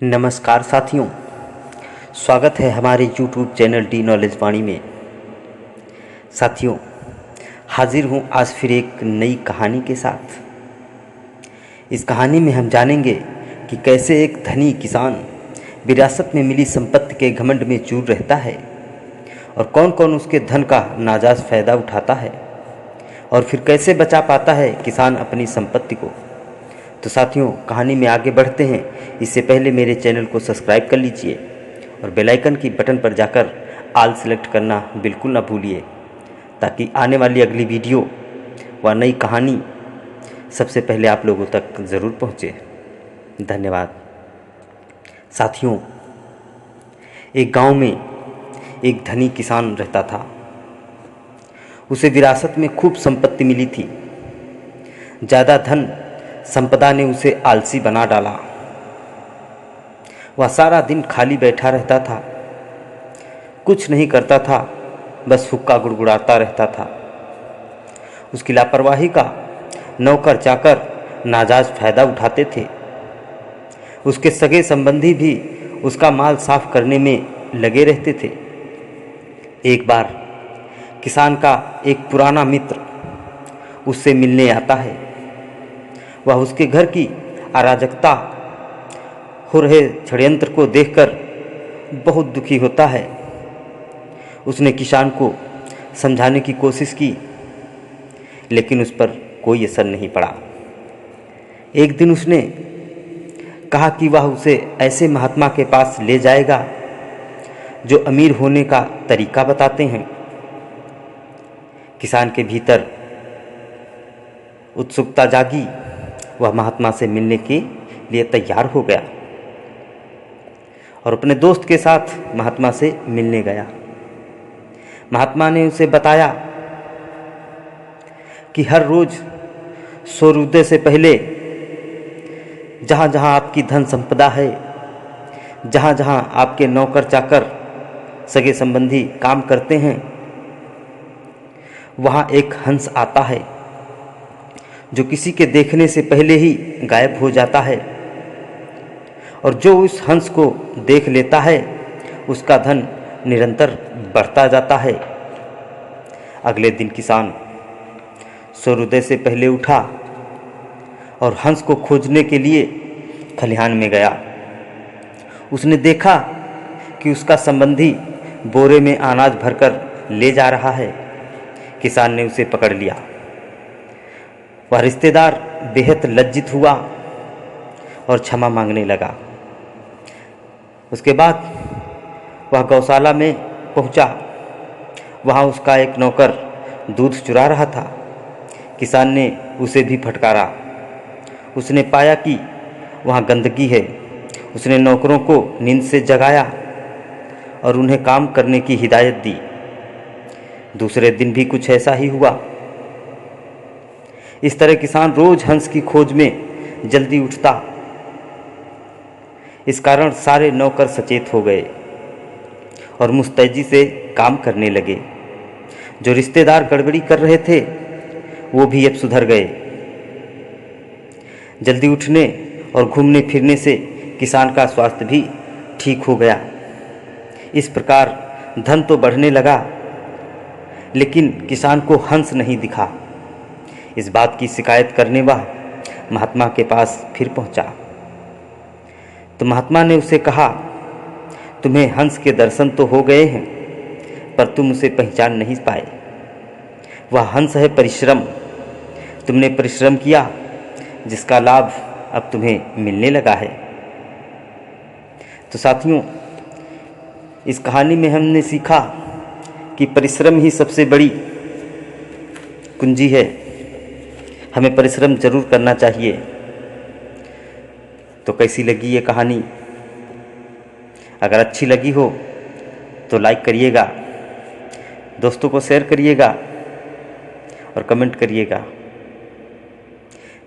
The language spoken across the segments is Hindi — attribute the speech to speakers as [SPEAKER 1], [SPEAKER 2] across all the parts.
[SPEAKER 1] नमस्कार साथियों, स्वागत है हमारे YouTube चैनल डी नॉलेज वाणी में। साथियों, हाजिर हूँ आज फिर एक नई कहानी के साथ। इस कहानी में हम जानेंगे कि कैसे एक धनी किसान विरासत में मिली संपत्ति के घमंड में चूर रहता है और कौन कौन उसके धन का नाजायज़ फ़ायदा उठाता है और फिर कैसे बचा पाता है किसान अपनी संपत्ति को। तो साथियों, कहानी में आगे बढ़ते हैं। इससे पहले मेरे चैनल को सब्सक्राइब कर लीजिए और बेल आइकन की बटन पर जाकर ऑल सेलेक्ट करना बिल्कुल ना भूलिए, ताकि आने वाली अगली वीडियो व नई कहानी सबसे पहले आप लोगों तक ज़रूर पहुँचे। धन्यवाद। साथियों, एक गांव में एक धनी किसान रहता था। उसे विरासत में खूब संपत्ति मिली थी। ज़्यादा धन संपदा ने उसे आलसी बना डाला। वह सारा दिन खाली बैठा रहता था, कुछ नहीं करता था, बस हुक्का गुड़गुड़ाता रहता था। उसकी लापरवाही का नौकर चाकर नाजायज़ फ़ायदा उठाते थे। उसके सगे संबंधी भी उसका माल साफ करने में लगे रहते थे। एक बार किसान का एक पुराना मित्र उससे मिलने आता है। वह उसके घर की अराजकता हो रहे षड्यंत्र को देखकर बहुत दुखी होता है। उसने किसान को समझाने की कोशिश की, लेकिन उस पर कोई असर नहीं पड़ा। एक दिन उसने कहा कि वह उसे ऐसे महात्मा के पास ले जाएगा जो अमीर होने का तरीका बताते हैं। किसान के भीतर उत्सुकता जागी। वह महात्मा से मिलने के लिए तैयार हो गया और अपने दोस्त के साथ महात्मा से मिलने गया। महात्मा ने उसे बताया कि हर रोज सूर्योदय से पहले जहाँ जहाँ आपकी धन संपदा है, जहाँ जहाँ आपके नौकर चाकर सगे संबंधी काम करते हैं, वहाँ एक हंस आता है जो किसी के देखने से पहले ही गायब हो जाता है, और जो उस हंस को देख लेता है उसका धन निरंतर बढ़ता जाता है। अगले दिन किसान सूर्योदय से पहले उठा और हंस को खोजने के लिए खलिहान में गया। उसने देखा कि उसका संबंधी बोरे में अनाज भरकर ले जा रहा है। किसान ने उसे पकड़ लिया। वह रिश्तेदार बेहद लज्जित हुआ और क्षमा मांगने लगा। उसके बाद वह गौशाला में पहुंचा। वहां उसका एक नौकर दूध चुरा रहा था। किसान ने उसे भी फटकारा। उसने पाया कि वहां गंदगी है। उसने नौकरों को नींद से जगाया और उन्हें काम करने की हिदायत दी। दूसरे दिन भी कुछ ऐसा ही हुआ। इस तरह किसान रोज हंस की खोज में जल्दी उठता। इस कारण सारे नौकर सचेत हो गए और मुस्तैदी से काम करने लगे। जो रिश्तेदार गड़बड़ी कर रहे थे वो भी अब सुधर गए। जल्दी उठने और घूमने फिरने से किसान का स्वास्थ्य भी ठीक हो गया। इस प्रकार धन तो बढ़ने लगा, लेकिन किसान को हंस नहीं दिखा। इस बात की शिकायत करने वह महात्मा के पास फिर पहुंचा। तो महात्मा ने उसे कहा, तुम्हें हंस के दर्शन तो हो गए हैं, पर तुम उसे पहचान नहीं पाए। वह हंस है परिश्रम। तुमने परिश्रम किया, जिसका लाभ अब तुम्हें मिलने लगा है। तो साथियों, इस कहानी में हमने सीखा कि परिश्रम ही सबसे बड़ी कुंजी है। हमें परिश्रम जरूर करना चाहिए। तो कैसी लगी ये कहानी? अगर अच्छी लगी हो तो लाइक करिएगा, दोस्तों को शेयर करिएगा और कमेंट करिएगा।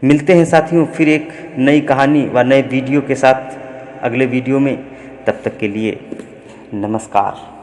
[SPEAKER 1] मिलते हैं साथियों फिर एक नई कहानी व नए वीडियो के साथ अगले वीडियो में। तब तक के लिए नमस्कार।